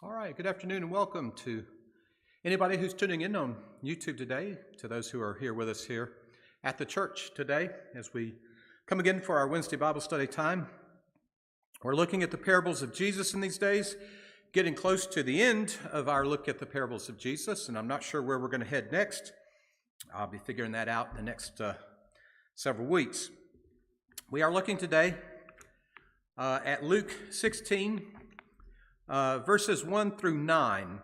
All right, good afternoon and welcome to anybody who's tuning in on YouTube today, to those who are here with us here at the church today as we come again for our Wednesday Bible study time. We're looking at the parables of Jesus in these days, getting close to the end of our look at the parables of Jesus, and I'm not sure where we're going to head next. I'll be figuring that out in the next several weeks. We are looking today at Luke 16, verses 1 through 9.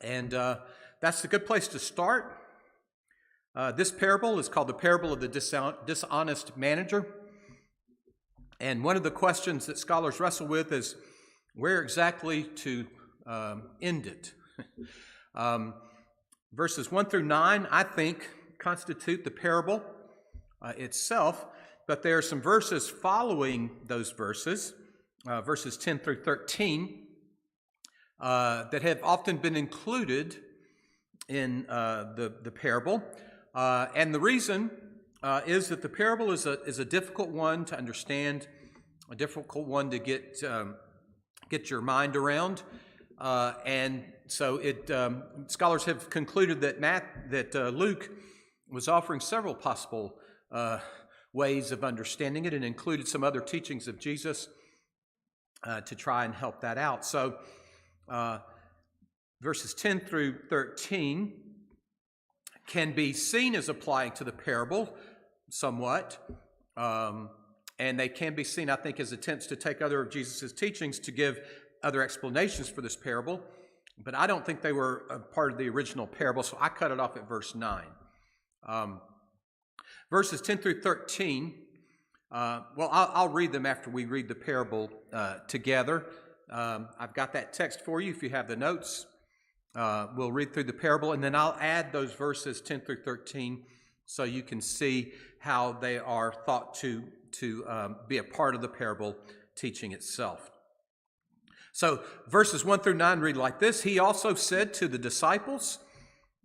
And that's a good place to start. This parable is called the parable of the dishonest manager. And one of the questions that scholars wrestle with is where exactly to end it. Verses 1 through 9, I think, constitute the parable itself, but there are some verses following those verses, verses 10 through 13, that have often been included in the parable. And the reason is that the parable is a difficult one to understand, a difficult one to get your mind around. And so scholars have concluded that Luke was offering several possible ways of understanding it and included some other teachings of Jesus to try and help that out. So verses 10 through 13 can be seen as applying to the parable somewhat, and they can be seen, I think, as attempts to take other of Jesus' teachings to give other explanations for this parable, but I don't think they were a part of the original parable, so I cut it off at verse 9. Verses 10 through 13, I'll read them after we read the parable together. I've got that text for you if you have the notes. We'll read through the parable, and then I'll add those verses 10 through 13 so you can see how they are thought to be a part of the parable teaching itself. So verses 1 through 9 read like this. He also said to the disciples,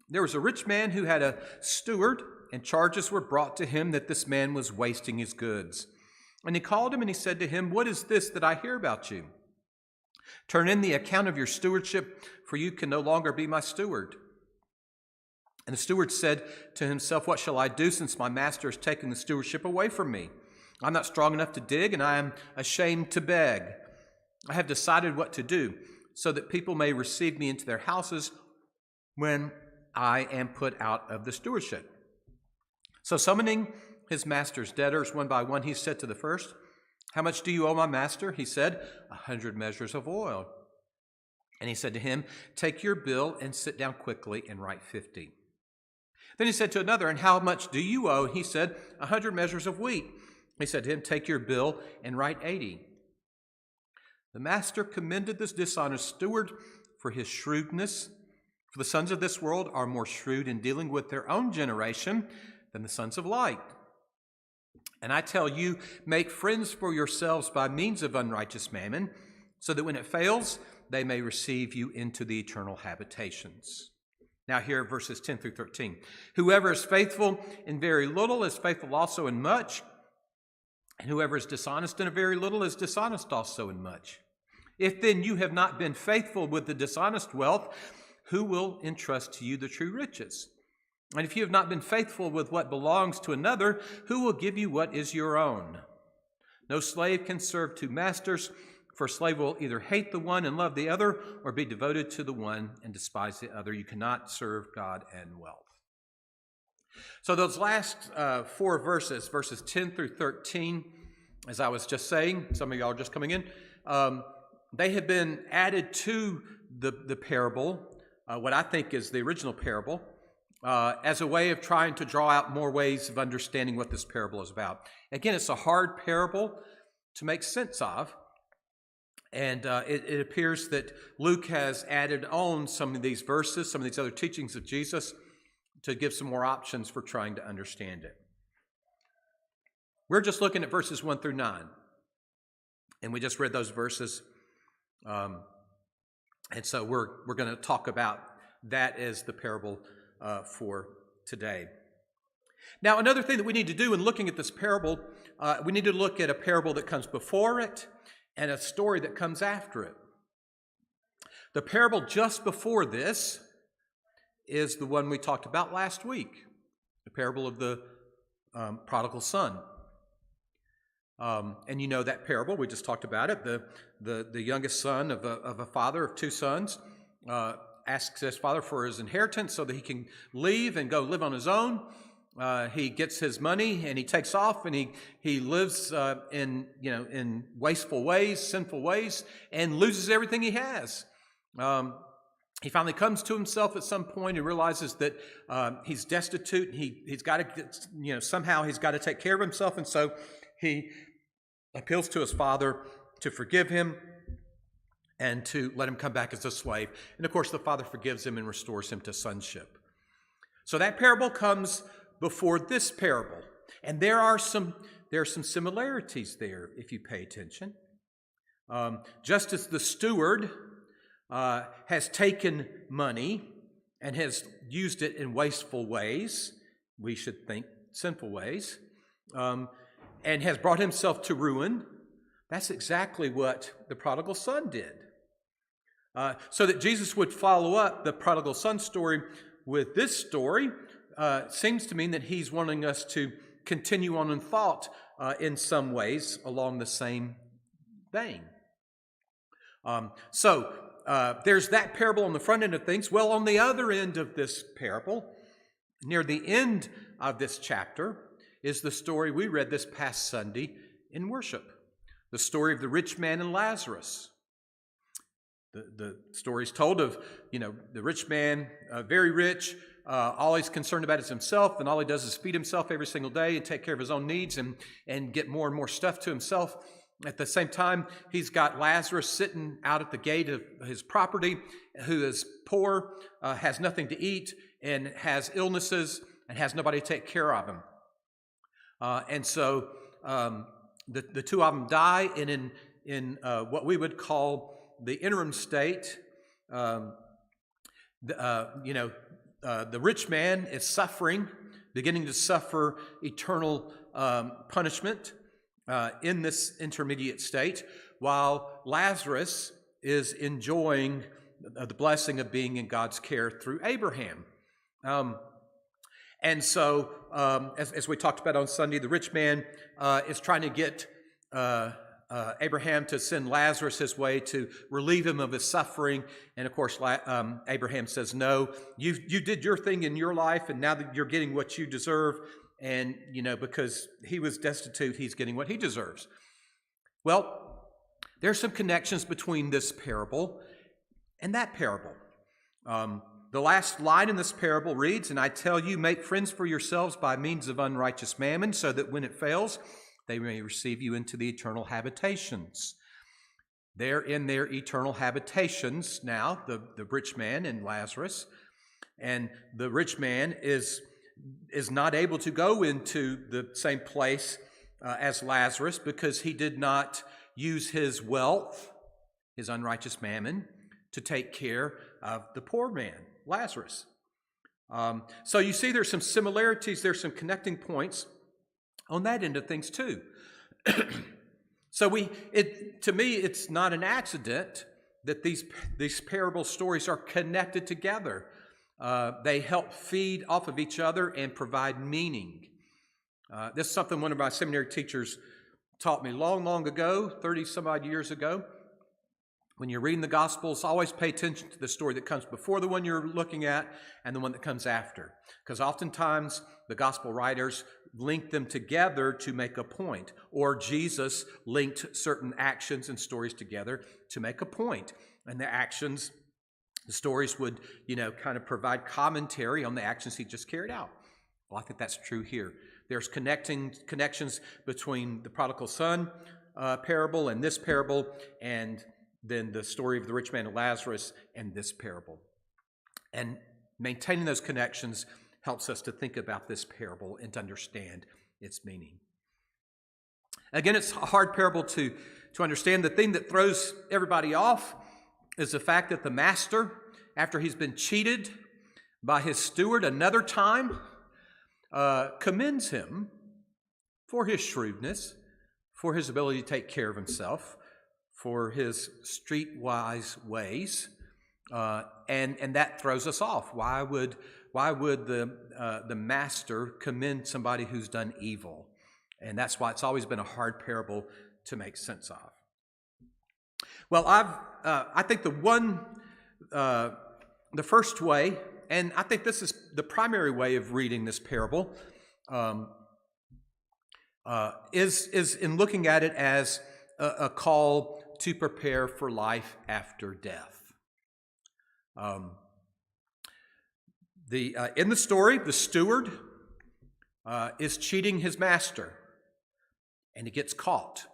"There was a rich man who had a steward, and charges were brought to him that this man was wasting his goods. And he called him and he said to him, 'What is this that I hear about you? Turn in the account of your stewardship, for you can no longer be my steward.' And the steward said to himself, 'What shall I do since my master has taken the stewardship away from me? I'm not strong enough to dig, and I am ashamed to beg. I have decided what to do, so that people may receive me into their houses when I am put out of the stewardship.' So summoning his master's debtors one by one, he said to the first, 'How much do you owe my master?' He said, 100 measures of oil. And he said to him, 'Take your bill and sit down quickly and write 50. Then he said to another, 'And how much do you owe?' He said, 100 measures of wheat. He said to him, 'Take your bill and write 80. The master commended this dishonest steward for his shrewdness. For the sons of this world are more shrewd in dealing with their own generation than the sons of light. And I tell you, make friends for yourselves by means of unrighteous mammon, so that when it fails, they may receive you into the eternal habitations.' Now here, verses 10 through 13. 'Whoever is faithful in very little is faithful also in much, and whoever is dishonest in a very little is dishonest also in much. If then you have not been faithful with the dishonest wealth, who will entrust to you the true riches? And if you have not been faithful with what belongs to another, who will give you what is your own? No slave can serve two masters, for a slave will either hate the one and love the other, or be devoted to the one and despise the other. You cannot serve God and wealth.' So those last four verses, verses 10 through 13, as I was just saying, some of y'all are just coming in, they have been added to the parable, what I think is the original parable, as a way of trying to draw out more ways of understanding what this parable is about. Again, it's a hard parable to make sense of, and it appears that Luke has added on some of these verses, some of these other teachings of Jesus, to give some more options for trying to understand it. We're just looking at verses 1 through 9, and we just read those verses, and so we're going to talk about that as the parable for today. Now, another thing that we need to do in looking at this parable, we need to look at a parable that comes before it and a story that comes after it. The parable just before this is the one we talked about last week, the parable of the prodigal son. And you know that parable, we just talked about it. The youngest son of a father of two sons asks his father for his inheritance so that he can leave and go live on his own. He gets his money and he takes off and he lives in wasteful ways, sinful ways, and loses everything he has. He finally comes to himself at some point and realizes that he's destitute. He's got to get, somehow he's got to take care of himself, and so he appeals to his father to forgive him and to let him come back as a slave. And of course, the father forgives him and restores him to sonship. So that parable comes before this parable, and there are some similarities there if you pay attention. Just as the steward has taken money and has used it in wasteful ways, we should think sinful ways, and has brought himself to ruin, that's exactly what the prodigal son did. So that Jesus would follow up the prodigal son story with this story seems to mean that he's wanting us to continue on in thought in some ways along the same vein. So there's that parable on the front end of things. Well, on the other end of this parable, near the end of this chapter, is the story we read this past Sunday in worship. The story of the rich man and Lazarus. The story is told of, the rich man, very rich, all he's concerned about is himself, and all he does is feed himself every single day and take care of his own needs and get more and more stuff to himself. At the same time, he's got Lazarus sitting out at the gate of his property, who is poor, has nothing to eat, and has illnesses, and has nobody to take care of him. And so the two of them die, and in what we would call the interim state, the rich man is suffering, beginning to suffer eternal punishment in this intermediate state, while Lazarus is enjoying the blessing of being in God's care through Abraham. And so, as we talked about on Sunday, the rich man is trying to get Abraham to send Lazarus his way to relieve him of his suffering. And of course, Abraham says, no, you did your thing in your life, and now that you're getting what you deserve, and, because he was destitute, he's getting what he deserves. Well, there's some connections between this parable and that parable. The last line in this parable reads, "And I tell you, make friends for yourselves by means of unrighteous mammon, so that when it fails, they may receive you into the eternal habitations." They're in their eternal habitations now, the rich man and Lazarus. And the rich man is not able to go into the same place as Lazarus because he did not use his wealth, his unrighteous mammon, to take care of the poor man, Lazarus. So you see there's some similarities, there's some connecting points on that end of things too. So to me, it's not an accident that these parable stories are connected together. They help feed off of each other and provide meaning. This is something one of my seminary teachers taught me long, long ago, 30 some odd years ago. When you're reading the Gospels, always pay attention to the story that comes before the one you're looking at and the one that comes after. Because oftentimes the Gospel writers link them together to make a point. Or Jesus linked certain actions and stories together to make a point. And the stories would, kind of provide commentary on the actions he just carried out. Well, I think that's true here. There's connections between the prodigal son parable and this parable, and then the story of the rich man and Lazarus and this parable. And maintaining those connections helps us to think about this parable and to understand its meaning. Again, it's a hard parable to understand. The thing that throws everybody off is the fact that the master, after he's been cheated by his steward another time, commends him for his shrewdness, for his ability to take care of himself, for his streetwise ways, and that throws us off. Why would the master commend somebody who's done evil? And that's why it's always been a hard parable to make sense of. Well, I think the first way, and I think this is the primary way of reading this parable, is in looking at it as a call to prepare for life after death. In the story, the steward is cheating his master, and he gets caught.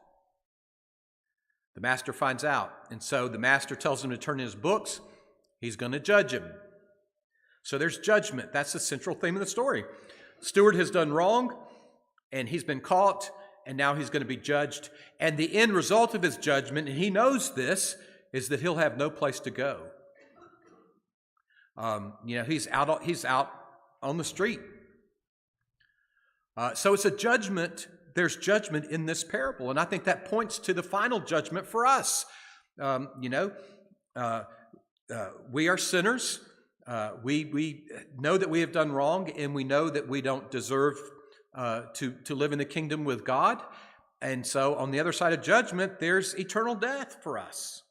The master finds out, and so the master tells him to turn in his books. He's going to judge him. So there's judgment. That's the central theme of the story. Steward has done wrong, and he's been caught, and now he's going to be judged. And the end result of his judgment, and he knows this, is that he'll have no place to go. He's out on the street. So it's a judgment. There's judgment in this parable, and I think that points to the final judgment for us. We are sinners. We know that we have done wrong, and we know that we don't deserve to live in the kingdom with God. And so on the other side of judgment, there's eternal death for us,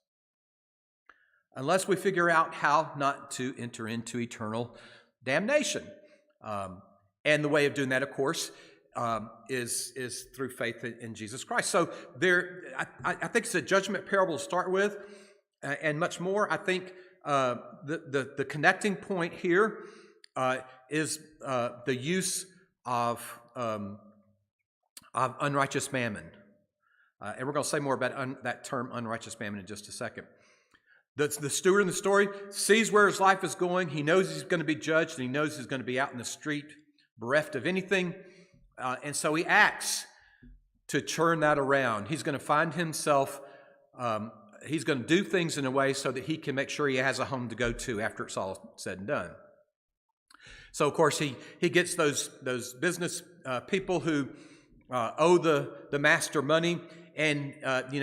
unless we figure out how not to enter into eternal damnation. And the way of doing that, of course, is through faith in Jesus Christ. So I think it's a judgment parable to start with, and much more. I think the connecting point here is the use of unrighteous mammon, and we're going to say more about that term unrighteous mammon in just a second. The steward in the story sees where his life is going. He knows he's going to be judged, and he knows he's going to be out in the street, bereft of anything. And so he acts to turn that around. He's going to find himself, he's going to do things in a way so that he can make sure he has a home to go to after it's all said and done. So, of course, he gets those business people who owe the master money. And,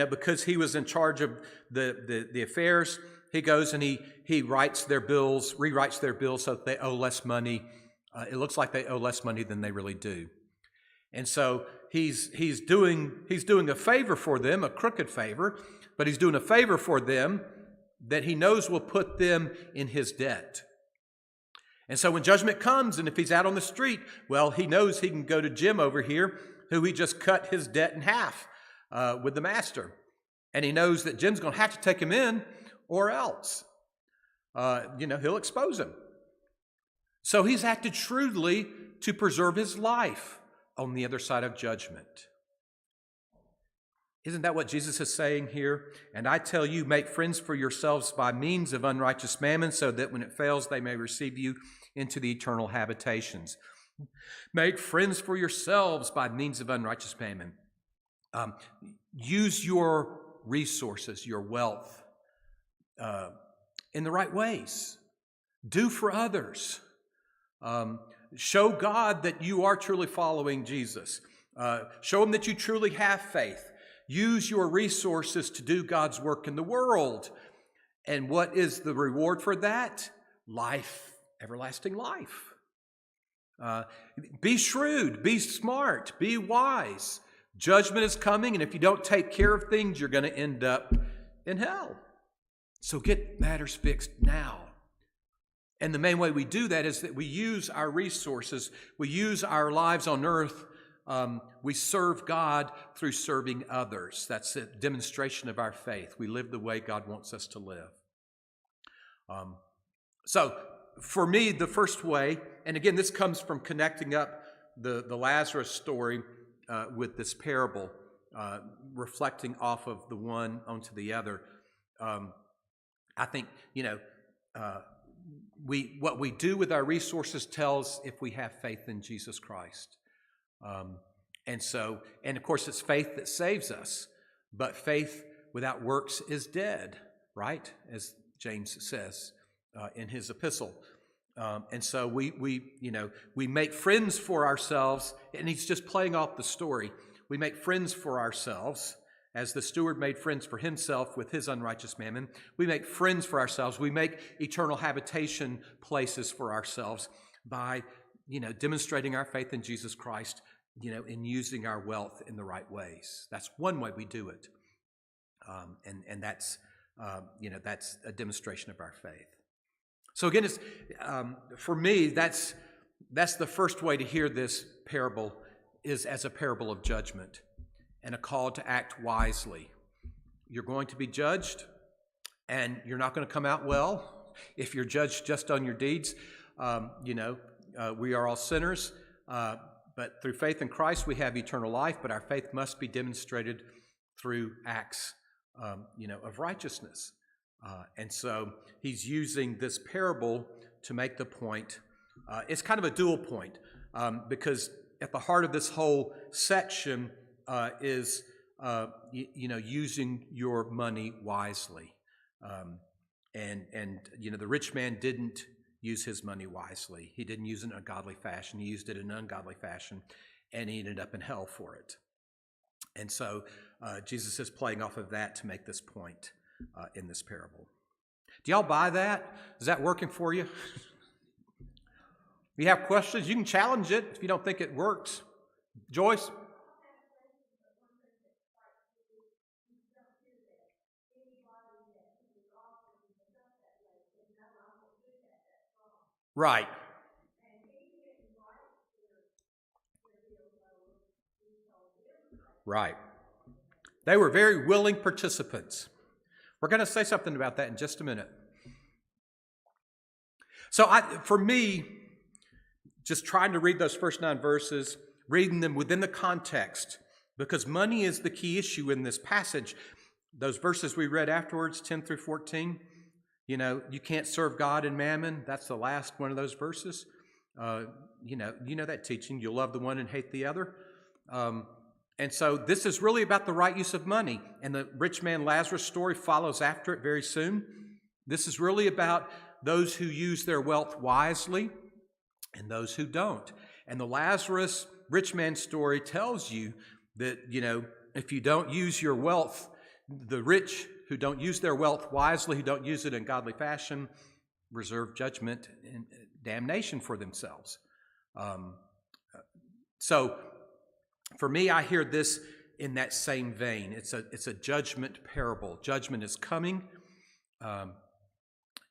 because he was in charge of the affairs, he goes and he rewrites their bills so that they owe less money. It looks like they owe less money than they really do. And so he's doing a favor for them, a crooked favor, but he's doing a favor for them that he knows will put them in his debt. And so when judgment comes, and if he's out on the street, well, he knows he can go to Jim over here, who he just cut his debt in half with the master. And he knows that Jim's going to have to take him in, or else, he'll expose him. So he's acted shrewdly to preserve his life on the other side of judgment. Isn't that what Jesus is saying here? And I tell you, make friends for yourselves by means of unrighteous mammon, so that when it fails, they may receive you into the eternal habitations. Make friends for yourselves by means of unrighteous mammon. Use your resources, your wealth, in the right ways. Do for others. Show God that you are truly following Jesus. Show Him that you truly have faith. Use your resources to do God's work in the world. And what is the reward for that? Life, everlasting life. Be shrewd, be smart, be wise. Judgment is coming, and if you don't take care of things, you're going to end up in hell. So get matters fixed now. And the main way we do that is that we use our resources, we use our lives on earth, we serve God through serving others. That's a demonstration of our faith. We live the way God wants us to live. So for me, the first way, and again, this comes from connecting up the Lazarus story with this parable, reflecting off of the one onto the other. I think, what we do with our resources tells if we have faith in Jesus Christ. And of course, it's faith that saves us, but faith without works is dead, right? As James says in his epistle. And so we make friends for ourselves, and he's just playing off the story. We make friends for ourselves, as the steward made friends for himself with his unrighteous mammon. We make friends for ourselves. We make eternal habitation places for ourselves by, demonstrating our faith in Jesus Christ, in using our wealth in the right ways. That's one way we do it. And that's a demonstration of our faith. So again, it's, for me, that's the first way to hear this parable, is as a parable of judgment and a call to act wisely. You're going to be judged, and you're not going to come out well if you're judged just on your deeds. We are all sinners, but through faith in Christ we have eternal life, but our faith must be demonstrated through acts of righteousness. And so he's using this parable to make the point. It's kind of a dual point, because at the heart of this whole section is using your money wisely. The rich man didn't use his money wisely. He didn't use it in a godly fashion. He used it in an ungodly fashion, and he ended up in hell for it. And so Jesus is playing off of that to make this point in this parable. Do y'all buy that? Is that working for you? If you have questions, you can challenge it if you don't think it works. Joyce? Right. Right. They were very willing participants. We're going to say something about that in just a minute. So for me, just trying to read those first 9 verses, reading them within the context, because money is the key issue in this passage. Those verses we read afterwards, 10 through 14, you can't serve God and mammon. That's the last one of those verses. You know that teaching. You'll love the one and hate the other. And so this is really about the right use of money. And the rich man Lazarus story follows after it very soon. This is really about those who use their wealth wisely and those who don't. And the Lazarus rich man story tells you that, if you don't use your wealth, the rich who don't use their wealth wisely, who don't use it in godly fashion, reserve judgment and damnation for themselves. So for me, I hear this in that same vein. It's a judgment parable. Judgment is coming.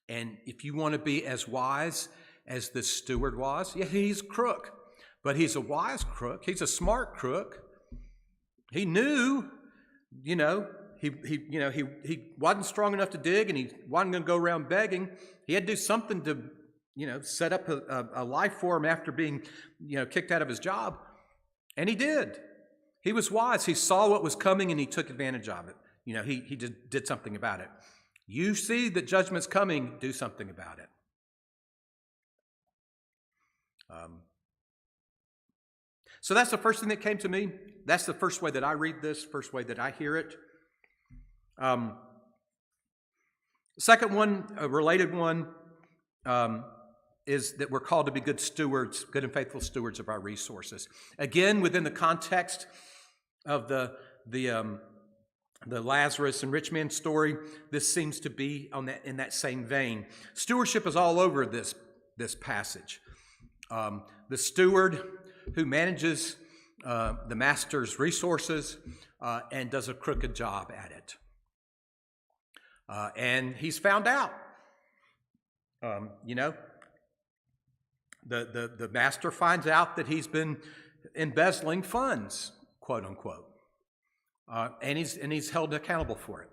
And if you want to be as wise as the steward was, yeah, he's a crook, but he's a wise crook. He's a smart crook. He knew, he wasn't strong enough to dig, and he wasn't going to go around begging. He had to do something to, set up a life for him after being, kicked out of his job. And he did. He was wise. He saw what was coming, and he took advantage of it. He did something about it. You see that judgment's coming, do something about it. So that's the first thing that came to me. That's the first way that I read this, first way that I hear it. Second one, a related one, is that we're called to be good stewards, good and faithful stewards of our resources. Again, within the context of the Lazarus and rich man story, this seems to be in that same vein. Stewardship is all over this passage. The steward who manages the master's resources and does a crooked job at it. And he's found out. The master finds out that he's been embezzling funds, quote unquote, and he's held accountable for it.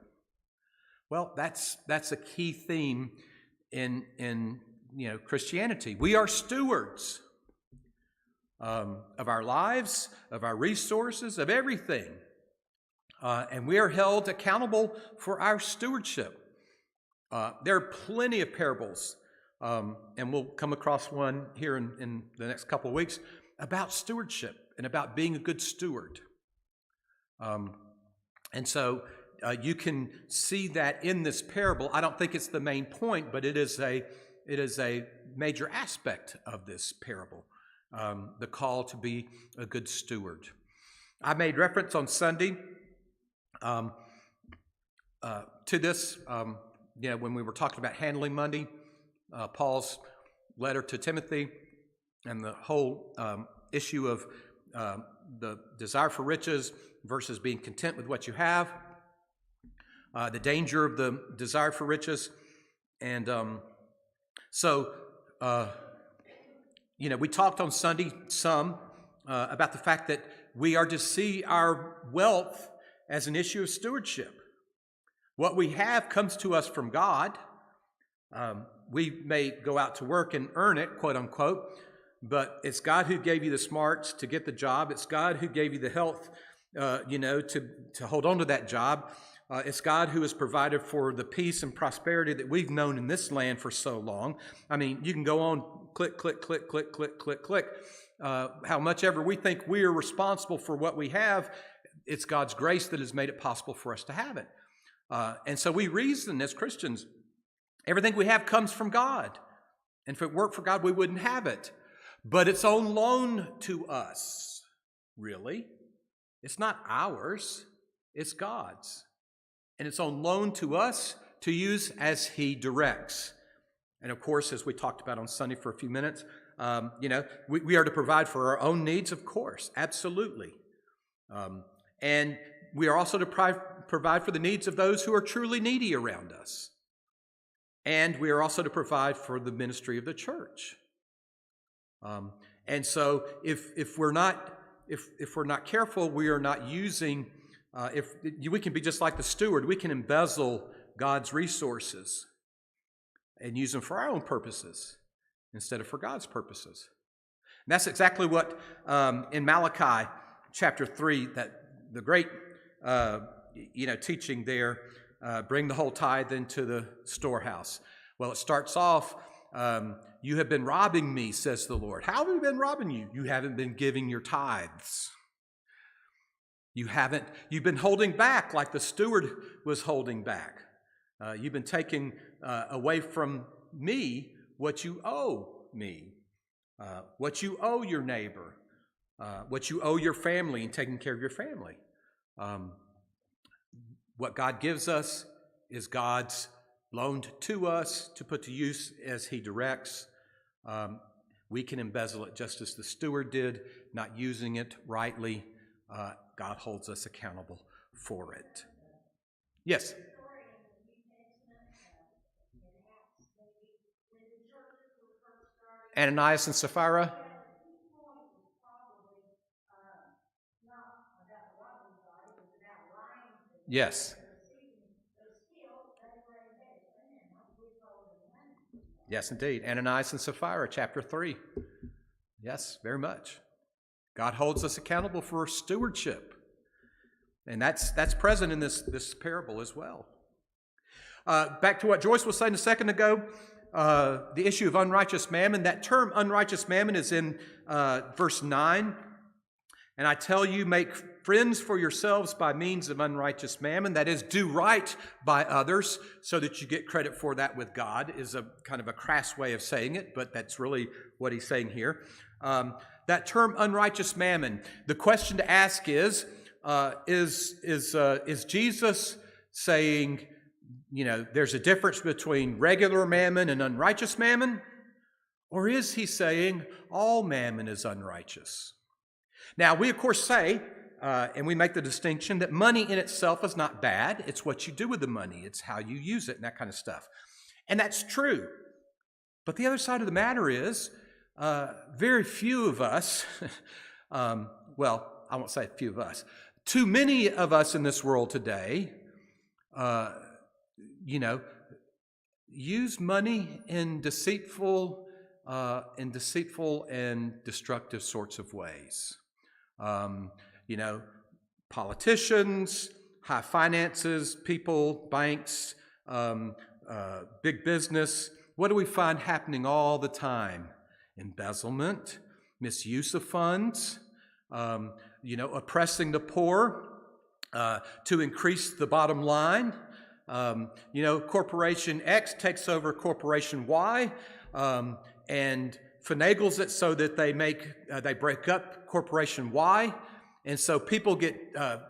Well, that's a key theme in Christianity. We are stewards of our lives, of our resources, of everything, and we are held accountable for our stewardship. There are plenty of parables, and we'll come across one here in the next couple of weeks about stewardship and about being a good steward. And so you can see that in this parable. I don't think it's the main point, but it is it is a major aspect of this parable, the call to be a good steward. I made reference on Sunday to this, when we were talking about handling money, Paul's letter to Timothy, and the whole issue of the desire for riches versus being content with what you have, the danger of the desire for riches. And we talked on Sunday some about the fact that we are to see our wealth as an issue of stewardship. What we have comes to us from God. We may go out to work and earn it, quote unquote, but it's God who gave you the smarts to get the job. It's God who gave you the health, to hold on to that job. It's God who has provided for the peace and prosperity that we've known in this land for so long. I mean, you can go on, click, click, click, click, click, click, click. How much ever we think we are responsible for what we have, it's God's grace that has made it possible for us to have it. And so we reason as Christians, everything we have comes from God. And if it weren't for God, we wouldn't have it. But it's on loan to us, really. It's not ours, it's God's. And it's on loan to us to use as He directs. And of course, as we talked about on Sunday for a few minutes, we are to provide for our own needs, of course, absolutely. And we are also to provide for the needs of those who are truly needy around us. And we are also to provide for the ministry of the church. And so if we're not careful, we are not using, we can be just like the steward. We can embezzle God's resources and use them for our own purposes instead of for God's purposes. And that's exactly what in Malachi chapter 3, that the great teaching there, bring the whole tithe into the storehouse. Well, it starts off, you have been robbing me, says the Lord. How have we been robbing you? You haven't been giving your tithes. You've been holding back like the steward was holding back. You've been taking away from me what you owe me, what you owe your neighbor, what you owe your family, and taking care of your family. What God gives us is God's loaned to us to put to use as He directs. We can embezzle it just as the steward did, not using it rightly. God holds us accountable for it. Yes? Ananias and Sapphira? Yes. Yes, indeed. Ananias and Sapphira, chapter 3. Yes, very much. God holds us accountable for stewardship. And that's present in this parable as well. Back to what Joyce was saying a second ago, the issue of unrighteous mammon. That term unrighteous mammon is in verse 9. And I tell you, make friends for yourselves by means of unrighteous mammon. That is, do right by others so that you get credit for that with God, is a kind of a crass way of saying it, but that's really what he's saying here. That term unrighteous mammon, the question to ask is Jesus saying, there's a difference between regular mammon and unrighteous mammon? Or is he saying all mammon is unrighteous? Now, we of course say, and we make the distinction, that money in itself is not bad. It's what you do with the money. It's how you use it and that kind of stuff. And that's true. But the other side of the matter is, very few of us, well, I won't say a few of us, too many of us in this world today, use money in deceitful and destructive sorts of ways. Politicians, high finances, people, banks, big business. What do we find happening all the time? Embezzlement, misuse of funds, oppressing the poor to increase the bottom line. Corporation X takes over Corporation Y. and finagles it so that they break up Corporation Y, and so people get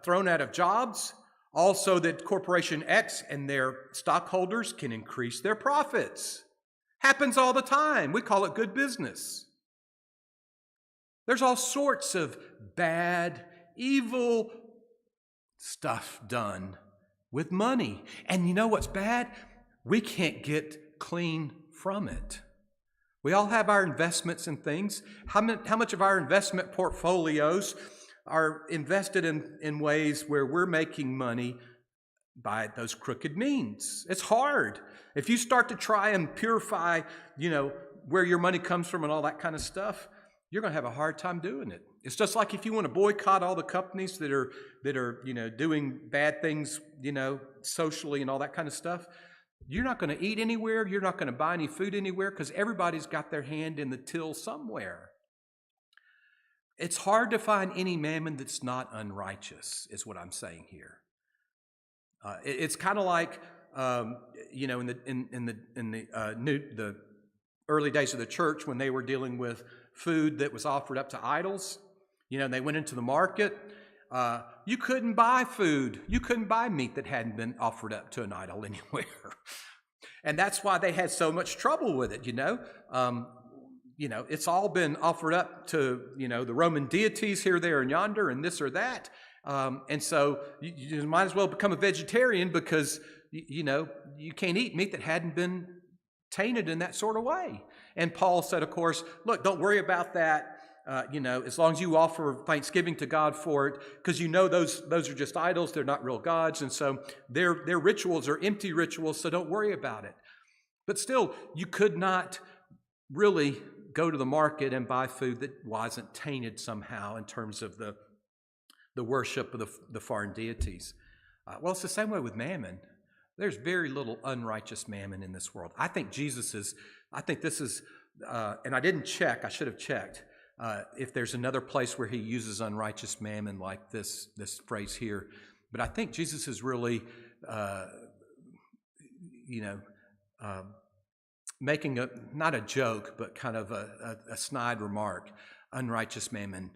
thrown out of jobs, also that Corporation X and their stockholders can increase their profits. Happens all the time. We call it good business. There's all sorts of bad, evil stuff done with money. And you know what's bad? We can't get clean from it. We all have our investments and things. How much of our investment portfolios are invested in ways where we're making money by those crooked means? It's hard. If you start to try and purify, where your money comes from and all that kind of stuff, you're going to have a hard time doing it. It's just like if you want to boycott all the companies that are doing bad things, socially and all that kind of stuff. You're not going to eat anywhere. You're not going to buy any food anywhere because everybody's got their hand in the till somewhere. It's hard to find any mammon that's not unrighteous, is what I'm saying here. It's kind of like, in the early days of the church when they were dealing with food that was offered up to idols. They went into the market. You couldn't buy food. You couldn't buy meat that hadn't been offered up to an idol anywhere. And that's why they had so much trouble with it, It's all been offered up to, the Roman deities here, there, and yonder, and this or that. And so you might as well become a vegetarian because, you can't eat meat that hadn't been tainted in that sort of way. And Paul said, of course, look, don't worry about that. As long as you offer thanksgiving to God for it, because those are just idols, they're not real gods, and so their rituals are empty rituals, so don't worry about it. But still, you could not really go to the market and buy food that wasn't tainted somehow in terms of the worship of the foreign deities. Well, it's the same way with mammon. There's very little unrighteous mammon in this world. I think this is, and I didn't check, I should have checked, if there's another place where he uses unrighteous mammon like this phrase here. But I think Jesus is really, making not a joke, but kind of a snide remark. Unrighteous mammon.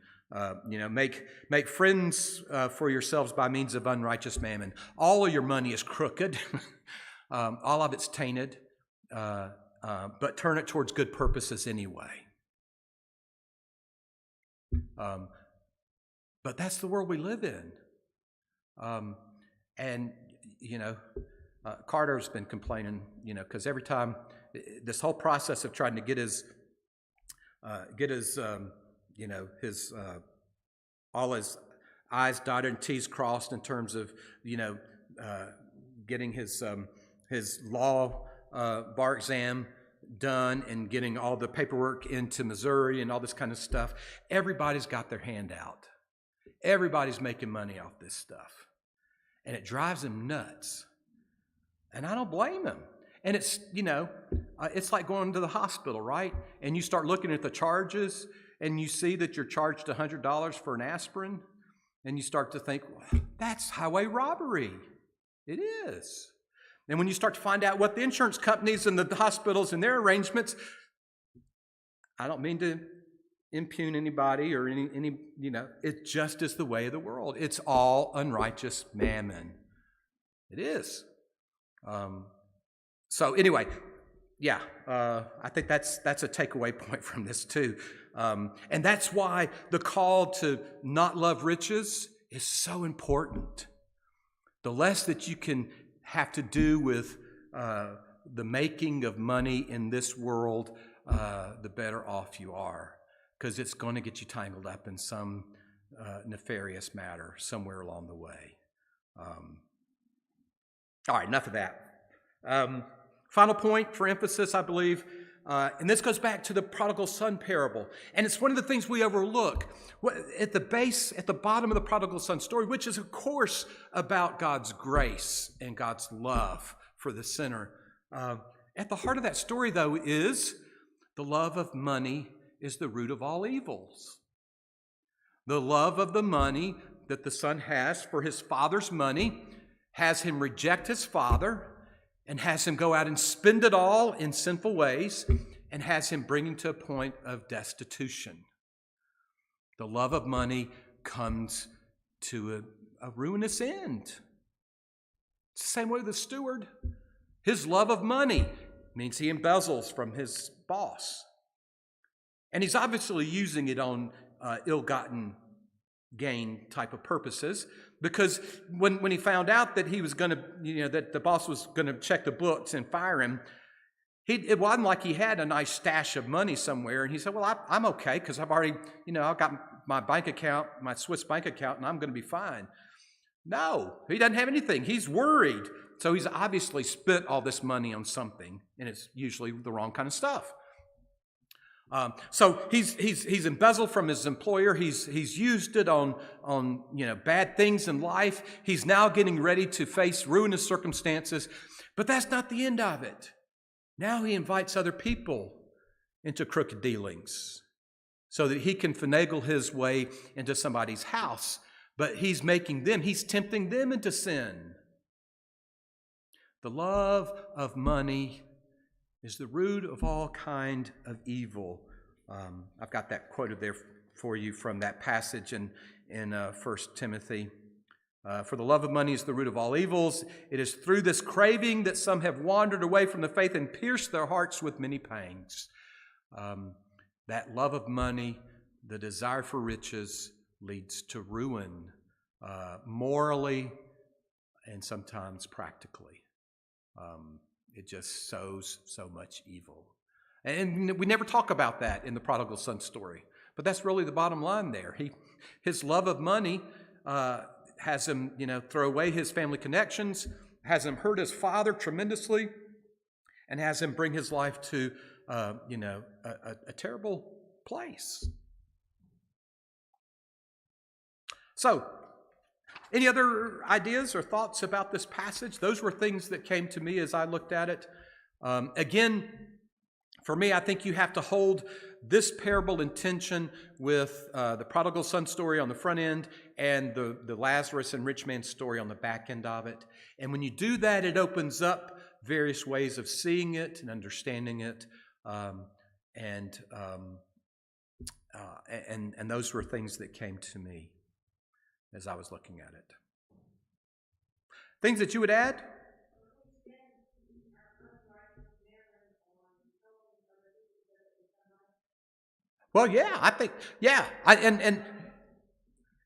Make friends for yourselves by means of unrighteous mammon. All of your money is crooked. All of it's tainted. But turn it towards good purposes anyway. But that's the world we live in. Carter's been complaining, because every time this whole process of trying to get his all his I's dotted and T's crossed in terms of, getting his law bar exam done and getting all the paperwork into Missouri and all this kind of stuff. Everybody's got their hand out. Everybody's making money off this stuff. And it drives him nuts. And I don't blame him. And it's, it's like going to the hospital, right? And you start looking at the charges and you see that you're charged $100 for an aspirin. And you start to think, well, that's highway robbery. It is. And when you start to find out what the insurance companies and the hospitals and their arrangements, I don't mean to impugn anybody or any it just is the way of the world. It's all unrighteous mammon. It is. So anyway, I think that's a takeaway point from this too. And that's why the call to not love riches is so important. The less that you can have to do with the making of money in this world, the better off you are, because it's going to get you tangled up in some nefarious matter somewhere along the way. All right, enough of that. Final point for emphasis, I believe, and this goes back to the prodigal son parable. And it's one of the things we overlook at the bottom of the prodigal son story, which is, of course, about God's grace and God's love for the sinner. At the heart of that story, though, is the love of money is the root of all evils. The love of the money that the son has for his father's money has him reject his father and has him go out and spend it all in sinful ways. and has him bringing to a point of destitution. The love of money comes to a ruinous end. It's the same way with the steward. His love of money means he embezzles from his boss. And he's obviously using it on ill-gotten gain type of purposes, because when he found out that he was going to, that the boss was going to check the books and fire him, it wasn't like he had a nice stash of money somewhere. And he said, well, I'm okay because I've already, I've got my bank account, my Swiss bank account, and I'm going to be fine. No, he doesn't have anything. He's worried. So he's obviously spent all this money on something, and it's usually the wrong kind of stuff. So he's embezzled from his employer. He's used it on bad things in life. He's now getting ready to face ruinous circumstances. But that's not the end of it. Now he invites other people into crooked dealings so that he can finagle his way into somebody's house. But he's tempting them into sin. The love of money is the root of all kind of evil. I've got that quoted there for you from that passage in 1 Timothy. For the love of money is the root of all evils. It is through this craving that some have wandered away from the faith and pierced their hearts with many pangs. That love of money, the desire for riches, leads to ruin, morally and sometimes practically. It just sows so much evil. And we never talk about that in the prodigal son story. But that's really the bottom line there. His love of money has him, throw away his family connections, has him hurt his father tremendously, and has him bring his life to, a terrible place. So, any other ideas or thoughts about this passage? Those were things that came to me as I looked at it. Again, for me, I think you have to hold this parable in tension with the prodigal son story on the front end and the Lazarus and rich man story on the back end of it. And when you do that, it opens up various ways of seeing it and understanding it. And those were things that came to me as I was looking at it. Things that you would add? Well, yeah, I think, yeah.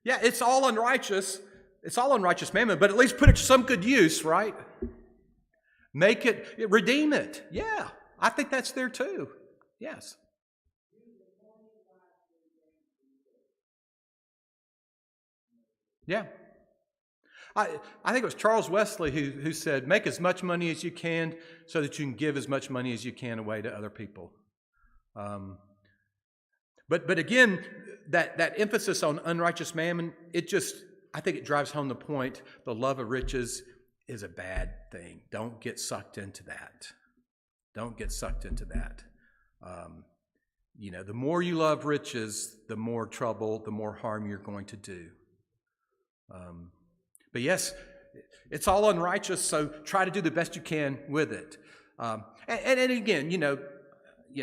It's all unrighteous. It's all unrighteous mammon, but at least put it to some good use, right? Make it, redeem it. Yeah, I think that's there too. Yes. Yeah. I think it was Charles Wesley who said, make as much money as you can so that you can give as much money as you can away to other people. But again, that emphasis on unrighteous mammon, I think it drives home the point, the love of riches is a bad thing. Don't get sucked into that. Don't get sucked into that. The more you love riches, the more trouble, the more harm you're going to do. But yes, it's all unrighteous, so try to do the best you can with it. And again,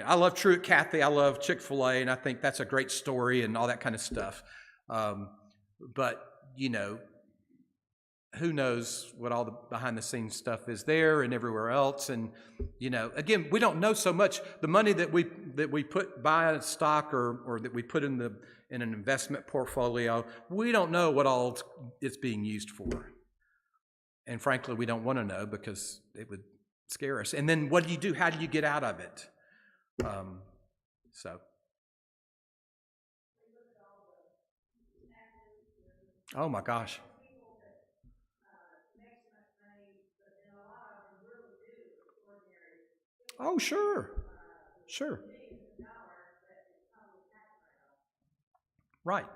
I love Truett Cathy, I love Chick-fil-A, and I think that's a great story and all that kind of stuff. But, who knows what all the behind-the-scenes stuff is there and everywhere else. And, again, we don't know so much. The money that we buy a stock or that we put in an investment portfolio, we don't know what all it's being used for. And frankly, we don't want to know because it would scare us. And then what do you do? How do you get out of it? Oh my gosh. Oh, sure. Right.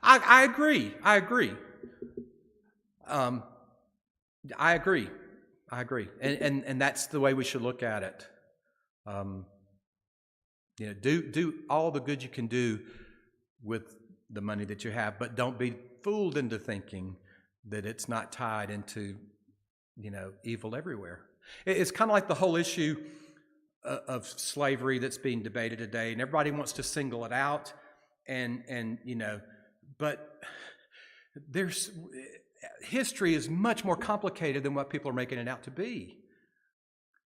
I agree. I agree. And that's the way we should look at it. Do all the good you can do with the money that you have, but don't be fooled into thinking that it's not tied into, evil everywhere. It's kind of like the whole issue of slavery that's being debated today, and everybody wants to single it out, but there's history is much more complicated than what people are making it out to be.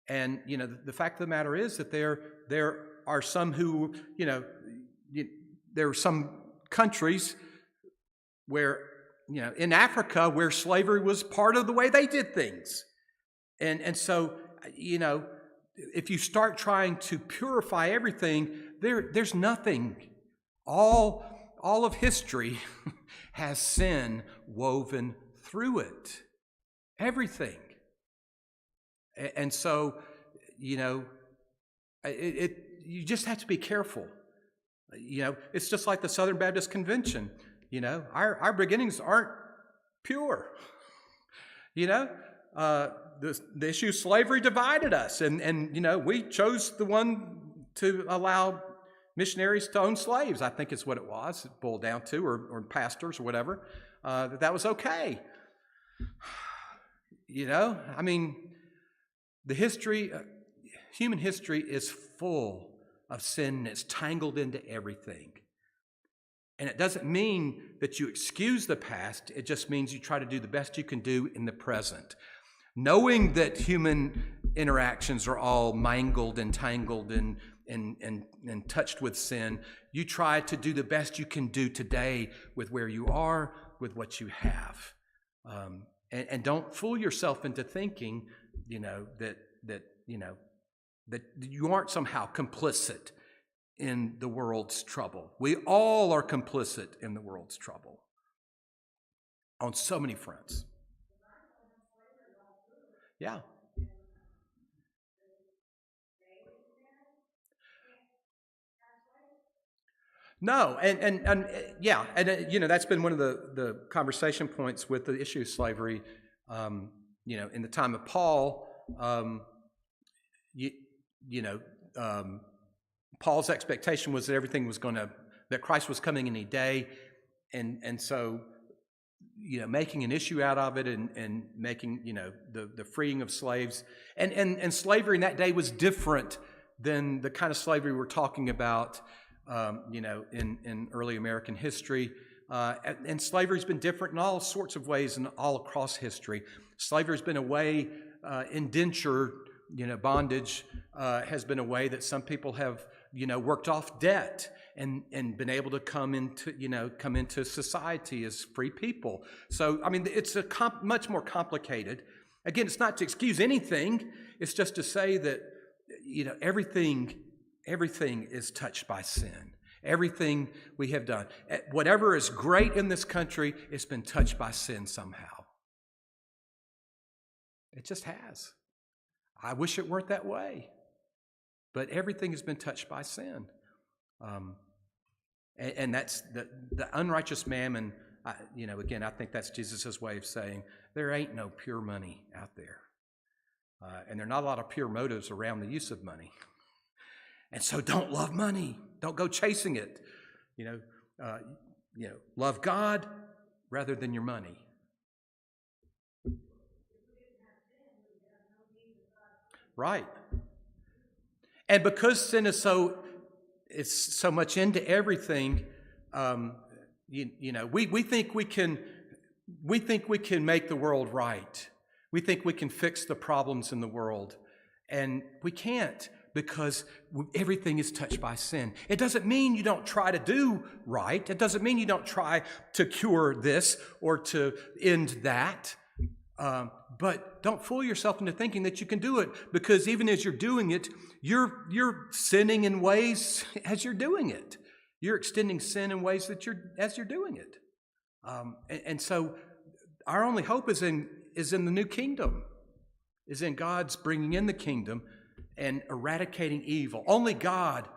And the fact of the matter is that there are some who there are some countries where in Africa where slavery was part of the way they did things, and so if you start trying to purify everything, there's nothing. All of history has sin woven through it. Everything. And so, you just have to be careful. It's just like the Southern Baptist Convention. Our beginnings aren't pure. The issue of slavery divided us, and we chose the one to allow missionaries to own slaves. I think is what it was. It boiled down to, or pastors or whatever. That was okay. The history, human history is full of sin, and it's tangled into everything. And it doesn't mean that you excuse the past. It just means you try to do the best you can do in the present. Knowing that human interactions are all mangled and tangled and touched with sin, you try to do the best you can do today with where you are, with what you have. And don't fool yourself into thinking, that you aren't somehow complicit in the world's trouble. We all are complicit in the world's trouble on so many fronts. Yeah. No, and that's been one of the conversation points with the issue of slavery. In the time of Paul, Paul's expectation was that everything was that Christ was coming any day, and so making an issue out of it and making the freeing of slaves and slavery in that day was different than the kind of slavery we're talking about. In early American history. And slavery's been different in all sorts of ways and all across history. Slavery's been a way, indenture, bondage has been a way that some people have, worked off debt and been able to come into society as free people. So, it's much more complicated. Again, it's not to excuse anything. It's just to say that, everything is touched by sin. Everything we have done. Whatever is great in this country, it's been touched by sin somehow. It just has. I wish it weren't that way. But everything has been touched by sin. And that's the unrighteous mammon, again, I think that's Jesus' way of saying there ain't no pure money out there. And there are not a lot of pure motives around the use of money. And so don't love money. Don't go chasing it. Love God rather than your money. Right. And because sin is so much into everything, we think we can make the world right. We think we can fix the problems in the world, and we can't. Because everything is touched by sin. It doesn't mean you don't try to do right. It doesn't mean you don't try to cure this or to end that. But don't fool yourself into thinking that you can do it, because even as you're doing it, you're sinning in ways as you're doing it. You're extending sin in ways as you're doing it. And so our only hope is in the new kingdom, is in God's bringing in the kingdom and eradicating evil. Only God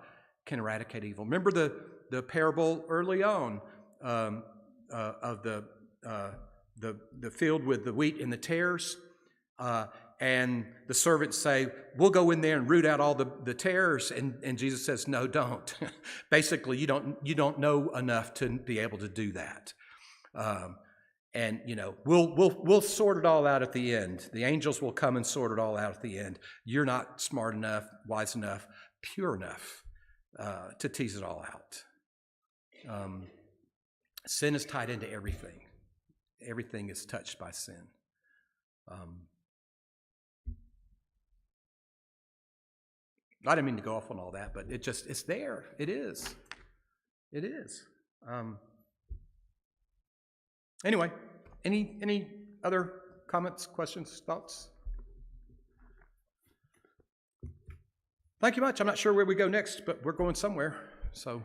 can eradicate evil. Remember the parable early on of the field with the wheat and the tares, and the servants say, "We'll go in there and root out all the tares," and Jesus says, "No, don't." Basically, you don't know enough to be able to do that. And, you know, we'll sort it all out at the end. The angels will come and sort it all out at the end. You're not smart enough, wise enough, pure enough to tease it all out. Sin is tied into everything. Everything is touched by sin. I didn't mean to go off on all that, but it's there. It is. It is. Anyway, any other comments, questions, thoughts? Thank you much. I'm not sure where we go next, but we're going somewhere. So